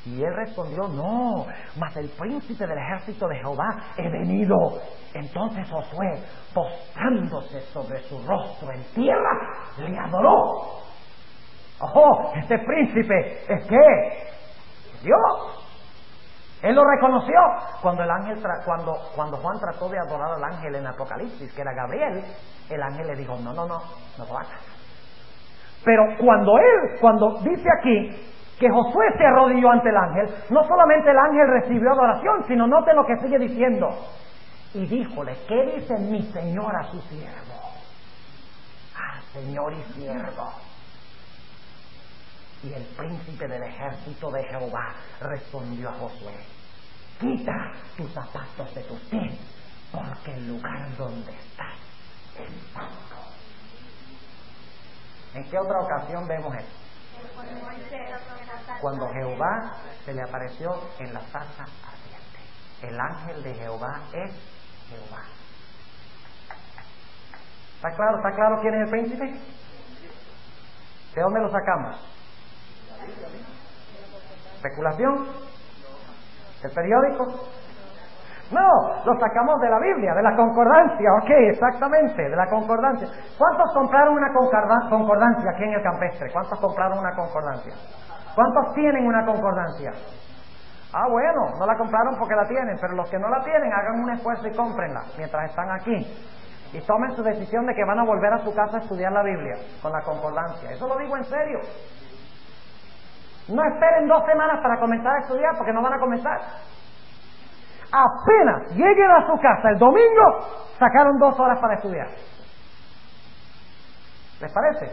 Y él respondió: no, mas el príncipe del ejército de Jehová he venido. Entonces Josué, postrándose sobre su rostro en tierra, le adoró. ¡Ojo! Este príncipe es ¿qué? Dios. Él lo reconoció cuando el ángel cuando Juan trató de adorar al ángel en Apocalipsis, que era Gabriel. El ángel le dijo: no lo hagas. Pero cuando dice aquí que Josué se arrodilló ante el ángel, no solamente el ángel recibió adoración, sino note lo que sigue diciendo: y díjole, ¿qué dice mi señor a su siervo? Señor y siervo. Y el príncipe del ejército de Jehová respondió a Josué: quita tus zapatos de tus pies, porque el lugar donde estás es santo. ¿En qué otra ocasión vemos esto? Cuando Jehová se le apareció en la zarza ardiente. El ángel de Jehová es Jehová. ¿Está claro quién es el príncipe? ¿De dónde lo sacamos? ¿Especulación? ¿El periódico? No, lo sacamos de la Biblia, de la concordancia. Ok, exactamente, de la concordancia. ¿Cuántos compraron una concordancia aquí en el campestre? ¿Cuántos compraron una concordancia? ¿Cuántos tienen una concordancia? Bueno, no la compraron porque la tienen, pero los que no la tienen, hagan un esfuerzo y cómprenla mientras están aquí. Y tomen su decisión de que van a volver a su casa a estudiar la Biblia con la concordancia. Eso lo digo en serio. No esperen 2 semanas para comenzar a estudiar, porque no van a comenzar. Apenas lleguen a su casa el domingo, sacaron 2 horas para estudiar. ¿Les parece?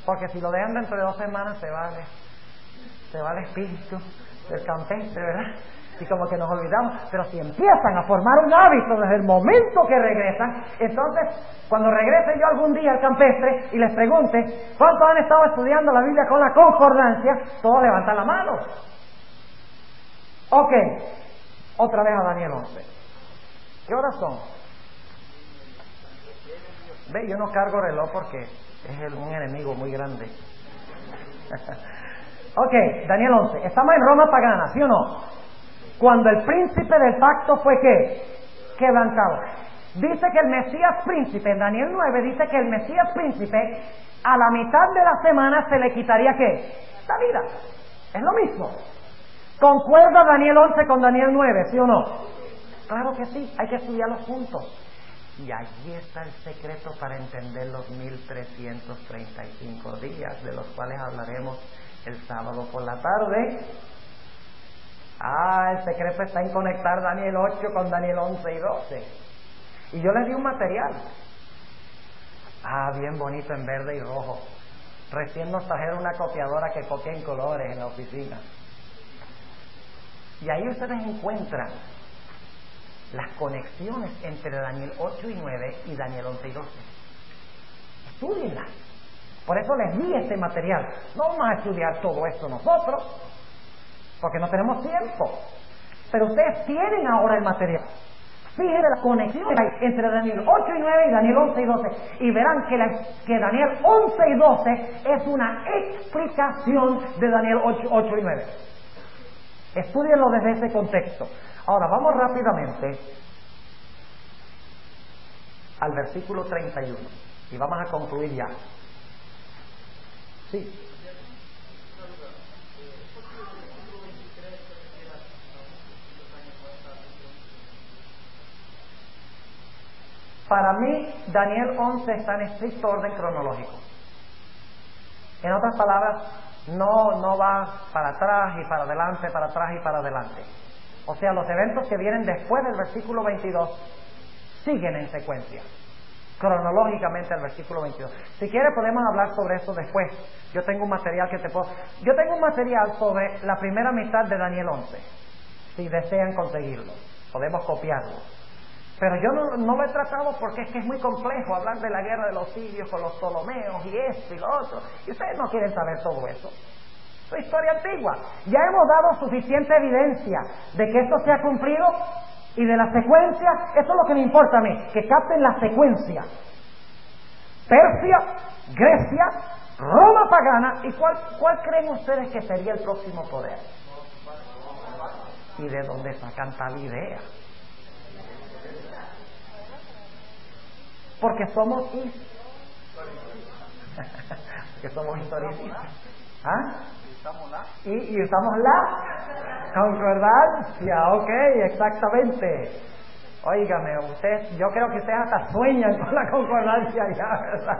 Porque si lo dejan dentro de 2 semanas se va el espíritu del campestre, ¿verdad? Y como que nos olvidamos. Pero si empiezan a formar un hábito desde el momento que regresan, entonces cuando regrese yo algún día al campestre y les pregunte ¿cuántos han estado estudiando la Biblia con la concordancia? Todos levantan la mano. Ok, otra vez a Daniel 11. ¿Qué horas son? Ve, yo no cargo reloj porque es un enemigo muy grande. Ok, Daniel 11. Estamos en Roma pagana, ¿sí o no? Cuando el príncipe del pacto fue ¿qué? Quebrantado. Dice que el Mesías príncipe, en Daniel 9 dice que el Mesías príncipe a la mitad de la semana se le quitaría ¿qué? La vida. Es lo mismo. ¿Concuerda Daniel 11 con Daniel 9, sí o no? Claro que sí, hay que estudiarlos juntos. Y allí está el secreto para entender los 1335 días, de los cuales hablaremos el sábado por la tarde. El secreto está en conectar Daniel 8 con Daniel 11 y 12. Y yo les di un material. Bien bonito en verde y rojo. Recién nos trajeron una copiadora que copia en colores en la oficina. Y ahí ustedes encuentran las conexiones entre Daniel 8 y 9 y Daniel 11 y 12. Estudienlas. Por eso les di este material. No vamos a estudiar todo esto nosotros, porque no tenemos tiempo. Pero ustedes tienen ahora el material. Fíjense la conexión entre Daniel 8 y 9 y Daniel 11 y 12. Y verán que Daniel 11 y 12 es una explicación de Daniel 8 y 9. Estudienlo desde ese contexto. Ahora vamos rápidamente al versículo 31 y vamos a concluir ya. Sí. Para mí, Daniel 11 está en estricto orden cronológico. En otras palabras, no va para atrás y para adelante, para atrás y para adelante. O sea, los eventos que vienen después del versículo 22 siguen en secuencia, cronológicamente al versículo 22. Si quiere podemos hablar sobre eso después. Yo tengo un material Yo tengo un material sobre la primera mitad de Daniel 11. Si desean conseguirlo, podemos copiarlo. Pero yo no lo he tratado porque es que es muy complejo hablar de la guerra de los sirios con los Ptolomeos y esto y lo otro. Y ustedes no quieren saber todo eso. Es historia antigua. Ya hemos dado suficiente evidencia de que esto se ha cumplido y de la secuencia. Eso es lo que me importa a mí, que capten la secuencia. Persia, Grecia, Roma pagana. ¿Y cuál creen ustedes que sería el próximo poder? ¿Y de dónde sacan tal idea? Porque somos historicistas. Y usamos la concordancia. Ok, exactamente. Óigame, yo creo que ustedes hasta sueñan con la concordancia ya, ¿verdad?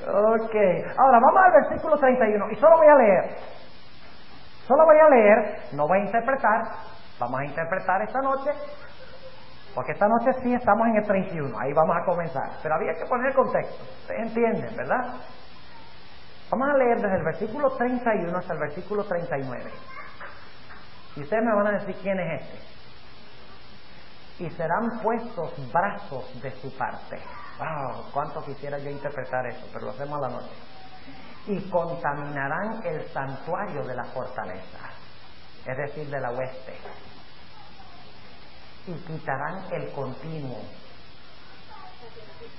Ok, ahora vamos al versículo 31 y solo voy a leer, no voy a interpretar. Vamos a interpretar esta noche, porque esta noche sí estamos en el 31, ahí vamos a comenzar, pero había que poner el contexto. Ustedes entienden, ¿verdad? Vamos a leer desde el versículo 31 hasta el versículo 39. Y ustedes me van a decir quién es este. Y serán puestos brazos de su parte. ¡Wow! Cuánto quisiera yo interpretar eso, pero lo hacemos a la noche. Y contaminarán el santuario de la fortaleza, es decir, de la hueste. Y quitarán el continuo.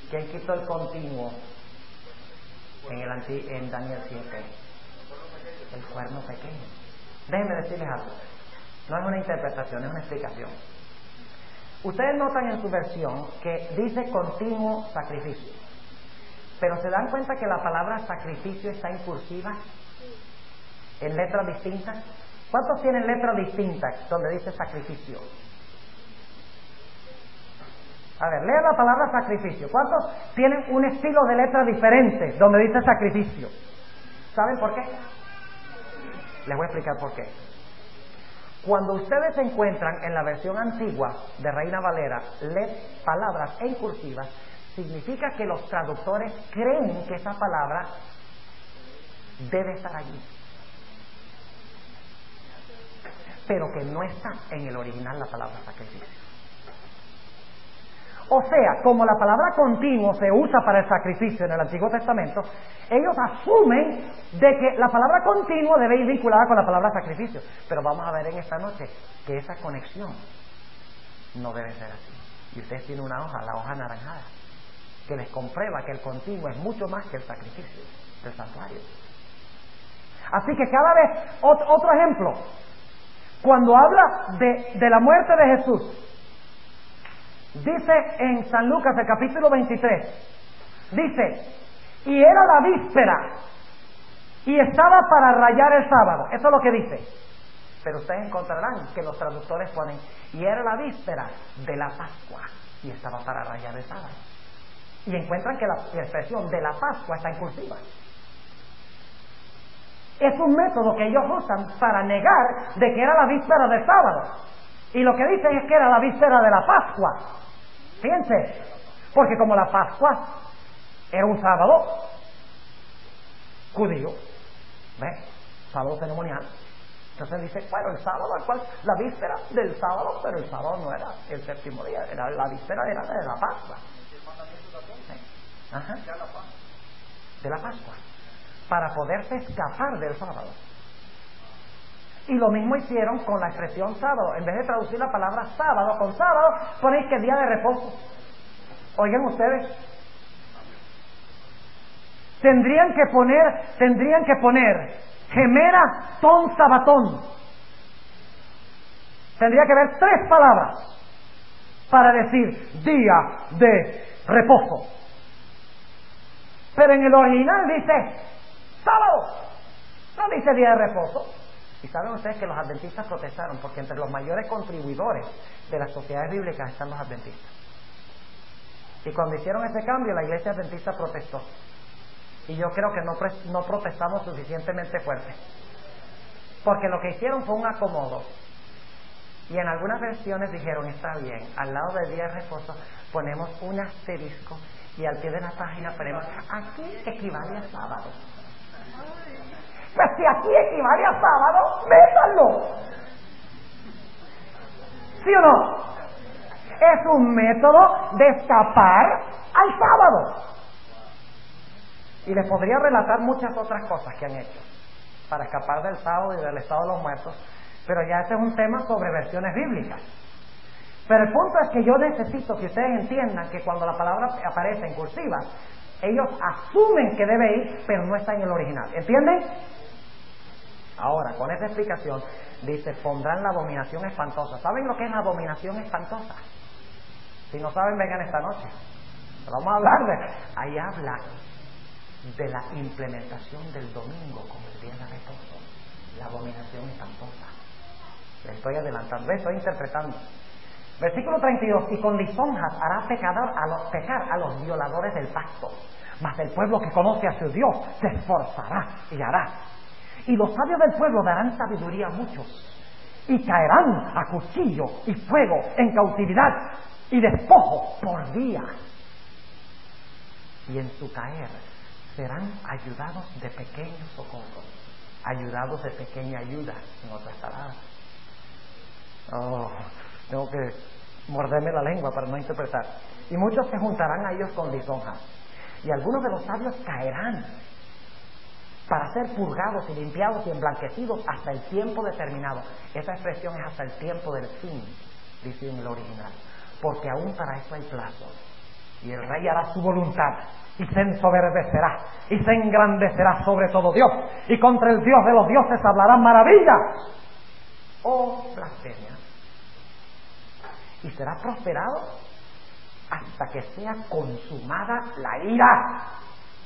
¿Quién quitó el continuo en Daniel 7? El cuerno pequeño. Déjenme decirles algo. No es una interpretación, es una explicación. Ustedes notan en su versión que dice continuo sacrificio. Pero se dan cuenta que la palabra sacrificio está en cursiva, en letras distintas. ¿Cuántos tienen letras distintas donde dice sacrificio? A ver, lea la palabra sacrificio. ¿Cuántos tienen un estilo de letra diferente donde dice sacrificio? ¿Saben por qué? Les voy a explicar por qué. Cuando ustedes se encuentran en la versión antigua de Reina Valera, lee palabras en cursiva, significa que los traductores creen que esa palabra debe estar allí, pero que no está en el original la palabra sacrificio. O sea, como la palabra continuo se usa para el sacrificio en el Antiguo Testamento, ellos asumen de que la palabra continuo debe ir vinculada con la palabra sacrificio. Pero vamos a ver en esta noche que esa conexión no debe ser así. Y ustedes tienen una hoja, la hoja anaranjada, que les comprueba que el continuo es mucho más que el sacrificio del santuario. Así que cada vez, otro ejemplo, cuando habla de la muerte de Jesús, dice en San Lucas, el capítulo 23, dice, y era la víspera, y estaba para rayar el sábado. Eso es lo que dice. Pero ustedes encontrarán que los traductores ponen, y era la víspera de la Pascua, y estaba para rayar el sábado. Y encuentran que la expresión de la Pascua está en cursiva. Es un método que ellos usan para negar de que era la víspera del sábado. Y lo que dicen es que era la víspera de la Pascua. Fíjense, porque como la Pascua era un sábado judío, ¿ves? Sábado ceremonial. Entonces dice, bueno, el sábado, al cual, la víspera del sábado, pero el sábado no era el séptimo día, era la víspera era de la Pascua. Ajá. De la Pascua, para poderse escapar del sábado. Y lo mismo hicieron con la expresión sábado. En vez de traducir la palabra sábado con sábado, ponéis que día de reposo. Oigan ustedes, tendrían que poner gemera ton sabatón. Tendría que haber 3 palabras para decir día de reposo. Pero en el original dice sábado, no dice día de reposo. Y saben ustedes que los adventistas protestaron, porque entre los mayores contribuidores de las sociedades bíblicas están los adventistas. Y cuando hicieron ese cambio, la iglesia adventista protestó. Y yo creo que no protestamos suficientemente fuerte, porque lo que hicieron fue un acomodo. Y en algunas versiones dijeron, está bien, al lado del día de reposo ponemos un asterisco y al pie de la página ponemos, aquí equivale a sábado. Pues si aquí equivale a sábado, métanlo. ¿Sí o no? Es un método de escapar al sábado. Y les podría relatar muchas otras cosas que han hecho para escapar del sábado y del estado de los muertos, pero ya ese es un tema sobre versiones bíblicas. Pero el punto es que yo necesito que ustedes entiendan que cuando la palabra aparece en cursiva, ellos asumen que debe ir, pero no está en el original. ¿Entienden? Ahora, con esta explicación, dice, pondrán la abominación espantosa. ¿Saben lo que es la abominación espantosa? Si no saben, vengan esta noche. Vamos a hablar de... Ahí habla de la implementación del domingo como el día de reposo. La abominación espantosa. Le estoy adelantando, estoy interpretando. Versículo 32, y con lisonjas hará pecar a los violadores del pacto, mas el pueblo que conoce a su Dios se esforzará y hará. Y los sabios del pueblo darán sabiduría a muchos, y caerán a cuchillo y fuego en cautividad y despojo por día. Y en su caer serán ayudados de pequeño socorro, ayudados de pequeña ayuda, en otras palabras. Tengo que morderme la lengua para no interpretar. Y muchos se juntarán a ellos con lisonjas, y algunos de los sabios caerán para ser purgados y limpiados y emblanquecidos hasta el tiempo determinado. Esa expresión es hasta el tiempo del fin, dice en el original, porque aún para eso hay plazo. Y el rey hará su voluntad y se ensoberbecerá y se engrandecerá sobre todo Dios, y contra el Dios de los dioses hablarán maravillas o blasfemias, y será prosperado hasta que sea consumada la ira,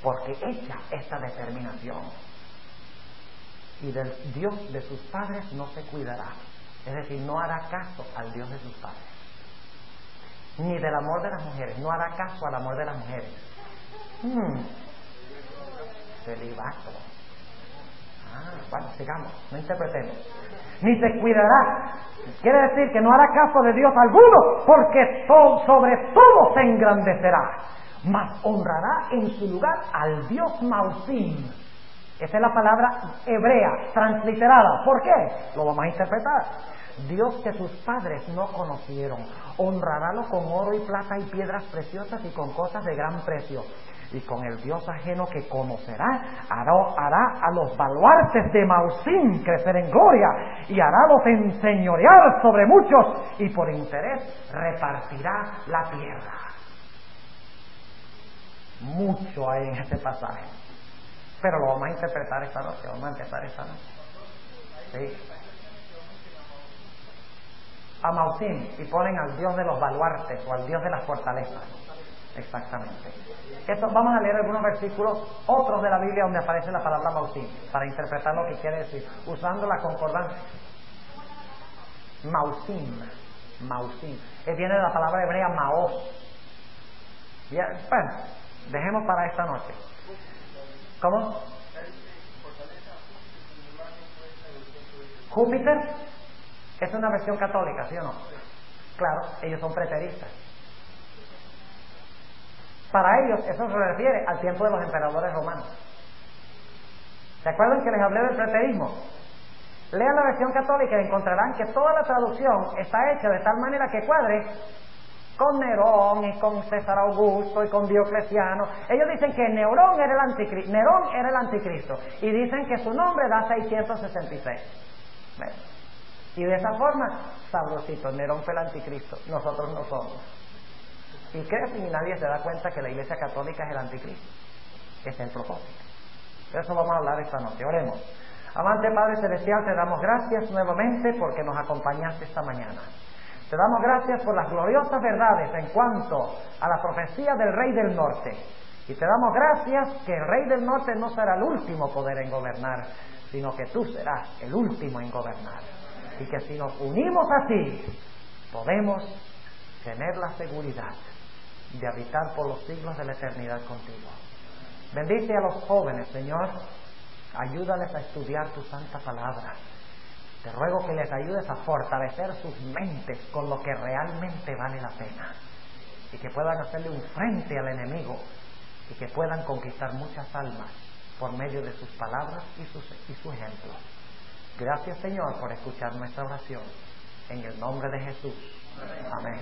porque hecha esta determinación. Y del Dios de sus padres no se cuidará, es decir, no hará caso al Dios de sus padres, ni del amor de las mujeres, no hará caso al amor de las mujeres. Celibato. Bueno, sigamos, no interpretemos. Ni se cuidará. Quiere decir que no hará caso de Dios alguno, porque sobre todo se engrandecerá, mas honrará en su lugar al Dios Mausim. Esa es la palabra hebrea, transliterada. ¿Por qué? Lo vamos a interpretar. Dios que sus padres no conocieron, honrarálo con oro y plata y piedras preciosas y con cosas de gran precio. Y con el Dios ajeno que conocerá, hará a los baluartes de Mausim crecer en gloria, y harálos enseñorear sobre muchos, y por interés repartirá la tierra. Mucho hay en este pasaje, pero lo vamos a interpretar esta noche, vamos a empezar esta noche. Sí. A Mausim, y ponen al Dios de los baluartes o al Dios de las fortalezas. Exactamente. Esto, vamos a leer algunos versículos, otros de la Biblia donde aparece la palabra Mausim, para interpretar lo que quiere decir, usando la concordancia. Mausim, que viene de la palabra hebrea Maos. Bueno, dejemos para esta noche. ¿Cómo? Júpiter es una versión católica, ¿sí o no? Claro, ellos son preteristas. Para ellos eso se refiere al tiempo de los emperadores romanos. ¿Se acuerdan que les hablé del preterismo? Lean la versión católica y encontrarán que toda la traducción está hecha de tal manera que cuadre con Nerón y con César Augusto y con Diocleciano. Ellos dicen que Nerón era el anticristo y dicen que su nombre da 666. ¿Ven? Y de esa forma, sabrosito, Nerón fue el anticristo, nosotros no somos. Y crecen y nadie se da cuenta que la Iglesia Católica es el anticristo. Ese es el propósito. De eso vamos a hablar esta noche. Oremos. Amante Padre Celestial, te damos gracias nuevamente porque nos acompañaste esta mañana. Te damos gracias por las gloriosas verdades en cuanto a la profecía del Rey del Norte. Y te damos gracias que el Rey del Norte no será el último poder en gobernar, sino que tú serás el último en gobernar. Y que si nos unimos a ti, podemos tener la seguridad de habitar por los siglos de la eternidad contigo. Bendice a los jóvenes, Señor. Ayúdales a estudiar tu santa palabra. Te ruego que les ayudes a fortalecer sus mentes con lo que realmente vale la pena, y que puedan hacerle un frente al enemigo, y que puedan conquistar muchas almas por medio de sus palabras y su ejemplo. Gracias, Señor, por escuchar nuestra oración. En el nombre de Jesús. Amén.